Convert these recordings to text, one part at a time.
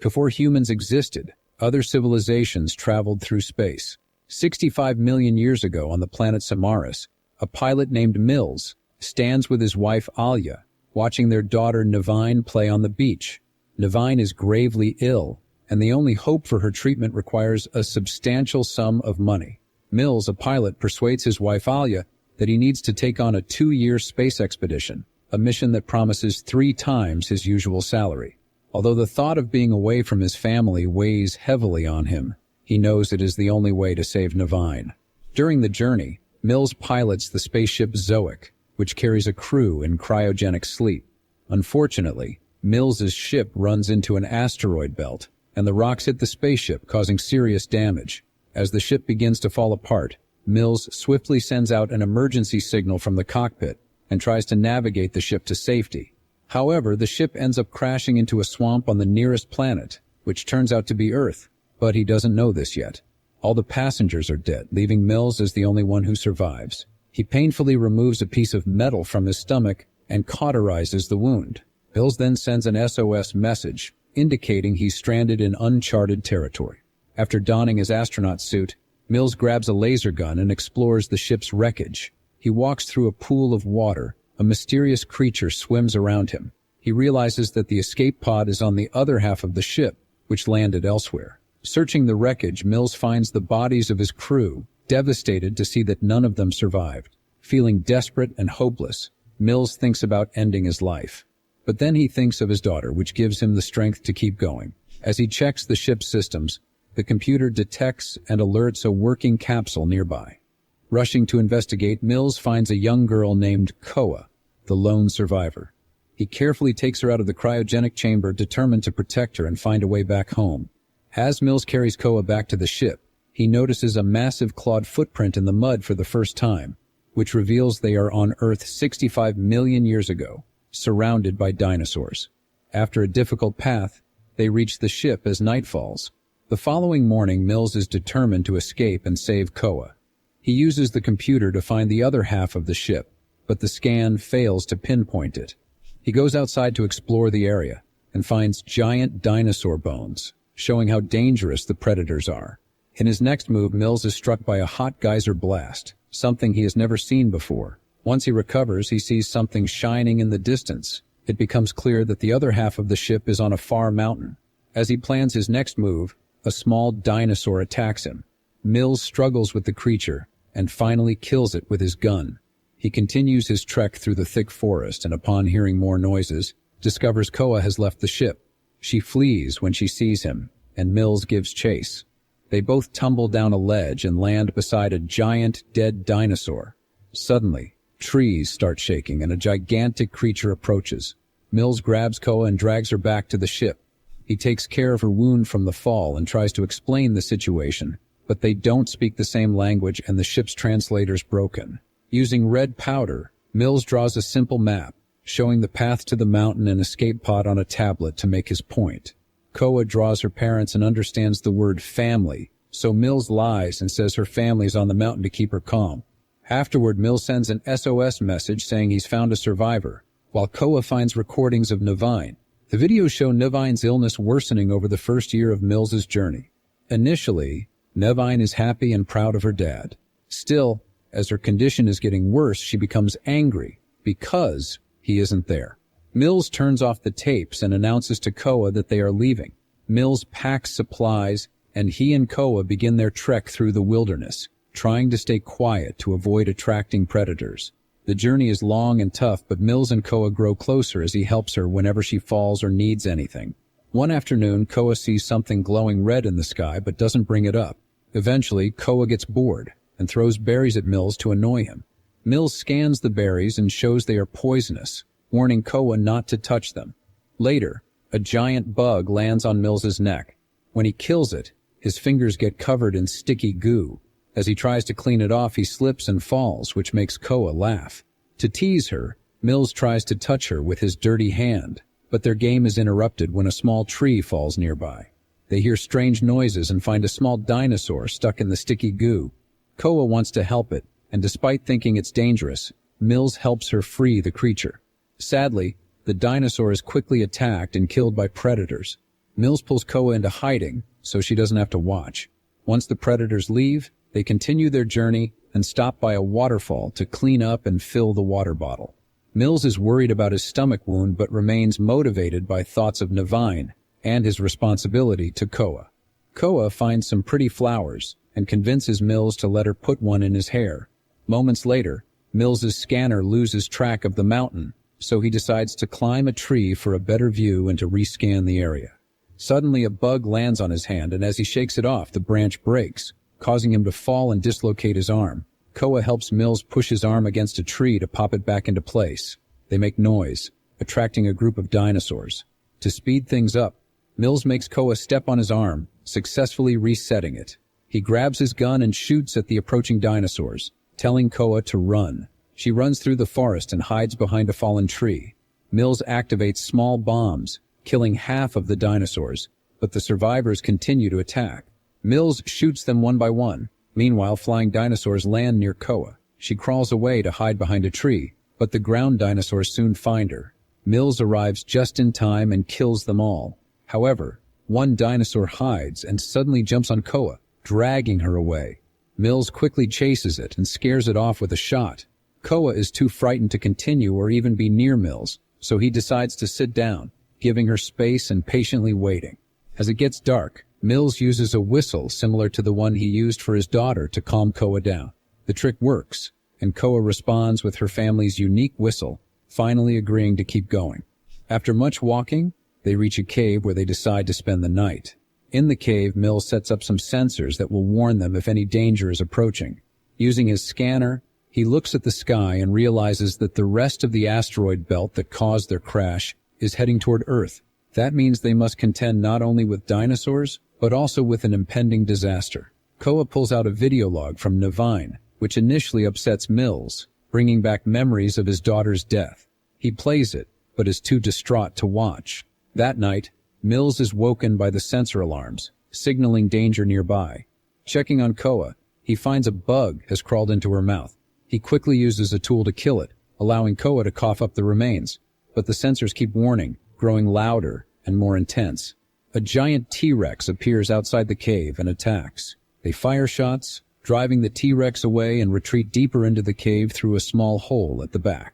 Before humans existed, other civilizations traveled through space. 65 million years ago on the planet Samaras, a pilot named Mills stands with his wife Alia, watching their daughter Nevine play on the beach. Nevine is gravely ill, and the only hope for her treatment requires a substantial sum of money. Mills, a pilot, persuades his wife Alia that he needs to take on a 2-year space expedition, a mission that promises 3 times his usual salary. Although the thought of being away from his family weighs heavily on him, he knows it is the only way to save Nevine. During the journey, Mills pilots the spaceship Zoic, which carries a crew in cryogenic sleep. Unfortunately, Mills's ship runs into an asteroid belt, and the rocks hit the spaceship, causing serious damage. As the ship begins to fall apart, Mills swiftly sends out an emergency signal from the cockpit and tries to navigate the ship to safety. However, the ship ends up crashing into a swamp on the nearest planet, which turns out to be Earth, but he doesn't know this yet. All the passengers are dead, leaving Mills as the only one who survives. He painfully removes a piece of metal from his stomach and cauterizes the wound. Mills then sends an SOS message, indicating he's stranded in uncharted territory. After donning his astronaut suit, Mills grabs a laser gun and explores the ship's wreckage. He walks through a pool of water. A mysterious creature swims around him. He realizes that the escape pod is on the other half of the ship, which landed elsewhere. Searching the wreckage, Mills finds the bodies of his crew, devastated to see that none of them survived. Feeling desperate and hopeless, Mills thinks about ending his life. But then he thinks of his daughter, which gives him the strength to keep going. As he checks the ship's systems, the computer detects and alerts a working capsule nearby. Rushing to investigate, Mills finds a young girl named Koa, the lone survivor. He carefully takes her out of the cryogenic chamber, determined to protect her and find a way back home. As Mills carries Koa back to the ship, he notices a massive clawed footprint in the mud for the first time, which reveals they are on Earth 65 million years ago, surrounded by dinosaurs. After a difficult path, they reach the ship as night falls. The following morning, Mills is determined to escape and save Koa. He uses the computer to find the other half of the ship, but the scan fails to pinpoint it. He goes outside to explore the area and finds giant dinosaur bones, showing how dangerous the predators are. In his next move, Mills is struck by a hot geyser blast, something he has never seen before. Once he recovers, he sees something shining in the distance. It becomes clear that the other half of the ship is on a far mountain. As he plans his next move, a small dinosaur attacks him. Mills struggles with the creature and finally kills it with his gun. He continues his trek through the thick forest and, upon hearing more noises, discovers Koa has left the ship. She flees when she sees him, and Mills gives chase. They both tumble down a ledge and land beside a giant, dead dinosaur. Suddenly, trees start shaking and a gigantic creature approaches. Mills grabs Koa and drags her back to the ship. He takes care of her wound from the fall and tries to explain the situation, but they don't speak the same language and the ship's translator's broken. Using red powder, Mills draws a simple map, showing the path to the mountain and escape pod on a tablet to make his point. Koa draws her parents and understands the word family, so Mills lies and says her family's on the mountain to keep her calm. Afterward, Mills sends an SOS message saying he's found a survivor, while Koa finds recordings of Nevine. The videos show Nevine's illness worsening over the first year of Mills's journey. Initially, Nevine is happy and proud of her dad. Still, as her condition is getting worse, she becomes angry because he isn't there. Mills turns off the tapes and announces to Koa that they are leaving. Mills packs supplies, and he and Koa begin their trek through the wilderness, trying to stay quiet to avoid attracting predators. The journey is long and tough, but Mills and Koa grow closer as he helps her whenever she falls or needs anything. One afternoon, Koa sees something glowing red in the sky but doesn't bring it up. Eventually, Koa gets bored and throws berries at Mills to annoy him. Mills scans the berries and shows they are poisonous, warning Koa not to touch them. Later, a giant bug lands on Mills's neck. When he kills it, his fingers get covered in sticky goo. As he tries to clean it off, he slips and falls, which makes Koa laugh. To tease her, Mills tries to touch her with his dirty hand, but their game is interrupted when a small tree falls nearby. They hear strange noises and find a small dinosaur stuck in the sticky goo. Koa wants to help it, and despite thinking it's dangerous, Mills helps her free the creature. Sadly, the dinosaur is quickly attacked and killed by predators. Mills pulls Koa into hiding so she doesn't have to watch. Once the predators leave, they continue their journey and stop by a waterfall to clean up and fill the water bottle. Mills is worried about his stomach wound but remains motivated by thoughts of Navine and his responsibility to Koa. Koa finds some pretty flowers and convinces Mills to let her put one in his hair. Moments later, Mills's scanner loses track of the mountain, so he decides to climb a tree for a better view and to rescan the area. Suddenly, a bug lands on his hand, and as he shakes it off, the branch breaks, causing him to fall and dislocate his arm. Koa helps Mills push his arm against a tree to pop it back into place. They make noise, attracting a group of dinosaurs. To speed things up, Mills makes Koa step on his arm, successfully resetting it. He grabs his gun and shoots at the approaching dinosaurs, telling Koa to run. She runs through the forest and hides behind a fallen tree. Mills activates small bombs, killing half of the dinosaurs, but the survivors continue to attack. Mills shoots them one by one. Meanwhile, flying dinosaurs land near Koa. She crawls away to hide behind a tree, but the ground dinosaurs soon find her. Mills arrives just in time and kills them all. However, one dinosaur hides and suddenly jumps on Koa, dragging her away. Mills quickly chases it and scares it off with a shot. Koa is too frightened to continue or even be near Mills, so he decides to sit down, giving her space and patiently waiting. As it gets dark, Mills uses a whistle similar to the one he used for his daughter to calm Koa down. The trick works, and Koa responds with her family's unique whistle, finally agreeing to keep going. After much walking, they reach a cave where they decide to spend the night. In the cave, Mills sets up some sensors that will warn them if any danger is approaching. Using his scanner, he looks at the sky and realizes that the rest of the asteroid belt that caused their crash is heading toward Earth. That means they must contend not only with dinosaurs, but also with an impending disaster. Koa pulls out a video log from Navine, which initially upsets Mills, bringing back memories of his daughter's death. He plays it, but is too distraught to watch. That night, Mills is woken by the sensor alarms, signaling danger nearby. Checking on Koa, he finds a bug has crawled into her mouth. He quickly uses a tool to kill it, allowing Koa to cough up the remains, but the sensors keep warning, growing louder and more intense. A giant T-Rex appears outside the cave and attacks. They fire shots, driving the T-Rex away and retreat deeper into the cave through a small hole at the back.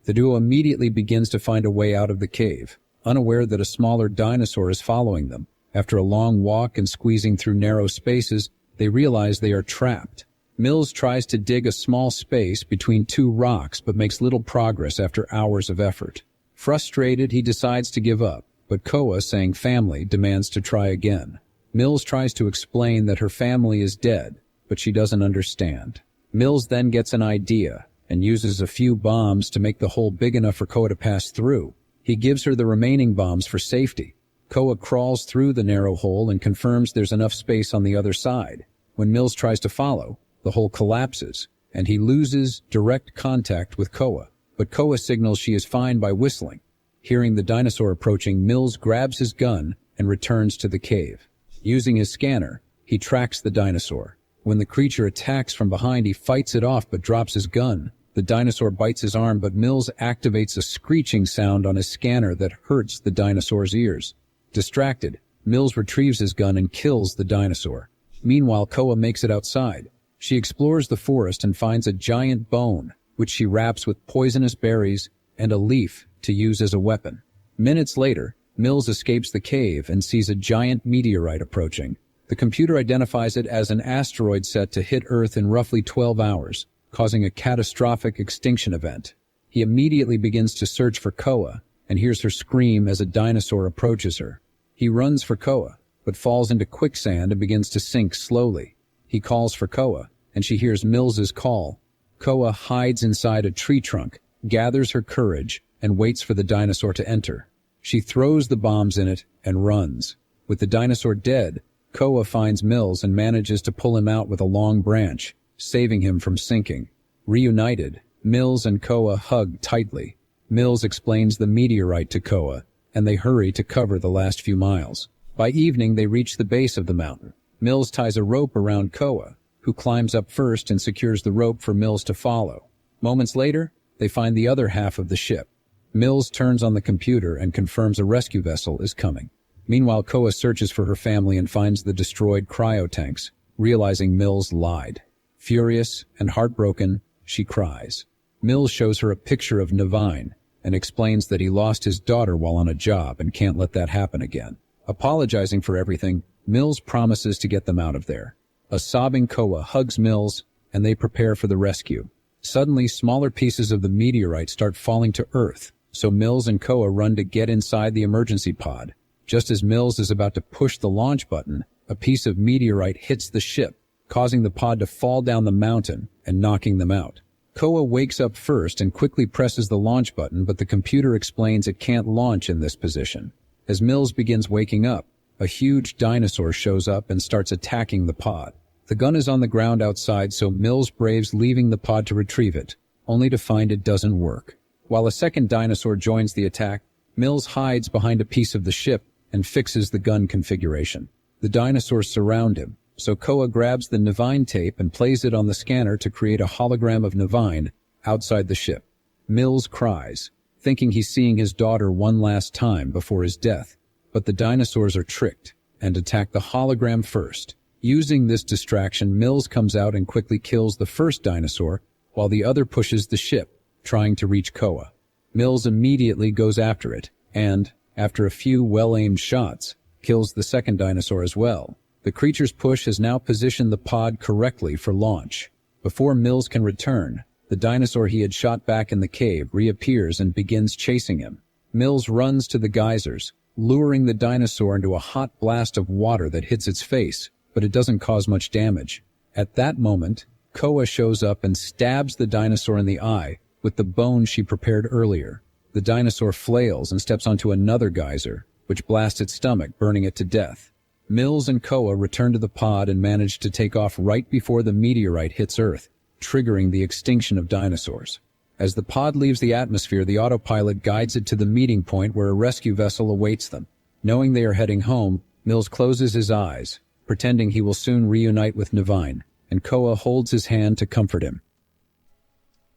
The duo immediately begins to find a way out of the cave, unaware that a smaller dinosaur is following them. After a long walk and squeezing through narrow spaces, they realize they are trapped. Mills tries to dig a small space between two rocks but makes little progress after hours of effort. Frustrated, he decides to give up, but Koa, saying family, demands to try again. Mills tries to explain that her family is dead, but she doesn't understand. Mills then gets an idea and uses a few bombs to make the hole big enough for Koa to pass through. He gives her the remaining bombs for safety. Koa crawls through the narrow hole and confirms there's enough space on the other side. When Mills tries to follow, the hole collapses, and he loses direct contact with Koa. But Koa signals she is fine by whistling. Hearing the dinosaur approaching, Mills grabs his gun and returns to the cave. Using his scanner, he tracks the dinosaur. When the creature attacks from behind, he fights it off but drops his gun. The dinosaur bites his arm, but Mills activates a screeching sound on his scanner that hurts the dinosaur's ears. Distracted, Mills retrieves his gun and kills the dinosaur. Meanwhile, Koa makes it outside. She explores the forest and finds a giant bone, which she wraps with poisonous berries and a leaf to use as a weapon. Minutes later, Mills escapes the cave and sees a giant meteorite approaching. The computer identifies it as an asteroid set to hit Earth in roughly 12 hours, causing a catastrophic extinction event. He immediately begins to search for Koa and hears her scream as a dinosaur approaches her. He runs for Koa, but falls into quicksand and begins to sink slowly. He calls for Koa, and she hears Mills's call. Koa hides inside a tree trunk, gathers her courage, and waits for the dinosaur to enter. She throws the bombs in it and runs. With the dinosaur dead, Koa finds Mills and manages to pull him out with a long branch, saving him from sinking. Reunited, Mills and Koa hug tightly. Mills explains the meteorite to Koa, and they hurry to cover the last few miles. By evening, they reach the base of the mountain. Mills ties a rope around Koa, who climbs up first and secures the rope for Mills to follow. Moments later, they find the other half of the ship. Mills turns on the computer and confirms a rescue vessel is coming. Meanwhile, Koa searches for her family and finds the destroyed cryotanks, realizing Mills lied. Furious and heartbroken, she cries. Mills shows her a picture of Navine and explains that he lost his daughter while on a job and can't let that happen again. Apologizing for everything, Mills promises to get them out of there. A sobbing Koa hugs Mills, and they prepare for the rescue. Suddenly, smaller pieces of the meteorite start falling to Earth, so Mills and Koa run to get inside the emergency pod. Just as Mills is about to push the launch button, a piece of meteorite hits the ship, causing the pod to fall down the mountain and knocking them out. Koa wakes up first and quickly presses the launch button, but the computer explains it can't launch in this position. As Mills begins waking up, a huge dinosaur shows up and starts attacking the pod. The gun is on the ground outside, so Mills braves leaving the pod to retrieve it, only to find it doesn't work. While a second dinosaur joins the attack, Mills hides behind a piece of the ship and fixes the gun configuration. The dinosaurs surround him, so Koa grabs the Navine tape and plays it on the scanner to create a hologram of Navine outside the ship. Mills cries, thinking he's seeing his daughter one last time before his death, but the dinosaurs are tricked and attack the hologram first. Using this distraction, Mills comes out and quickly kills the first dinosaur, while the other pushes the ship, trying to reach Koa. Mills immediately goes after it, and, after a few well-aimed shots, kills the second dinosaur as well. The creature's push has now positioned the pod correctly for launch. Before Mills can return, the dinosaur he had shot back in the cave reappears and begins chasing him. Mills runs to the geysers, luring the dinosaur into a hot blast of water that hits its face, but it doesn't cause much damage. At that moment, Koa shows up and stabs the dinosaur in the eye with the bone she prepared earlier. The dinosaur flails and steps onto another geyser, which blasts its stomach, burning it to death. Mills and Koa return to the pod and manage to take off right before the meteorite hits Earth, triggering the extinction of dinosaurs. As the pod leaves the atmosphere, the autopilot guides it to the meeting point where a rescue vessel awaits them. Knowing they are heading home, Mills closes his eyes, pretending he will soon reunite with Navine, and Koa holds his hand to comfort him.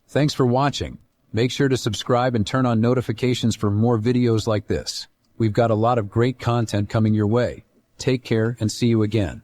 Thanks for watching. Make sure to subscribe and turn on notifications for more videos like this. We've got a lot of great content coming your way. Take care and see you again.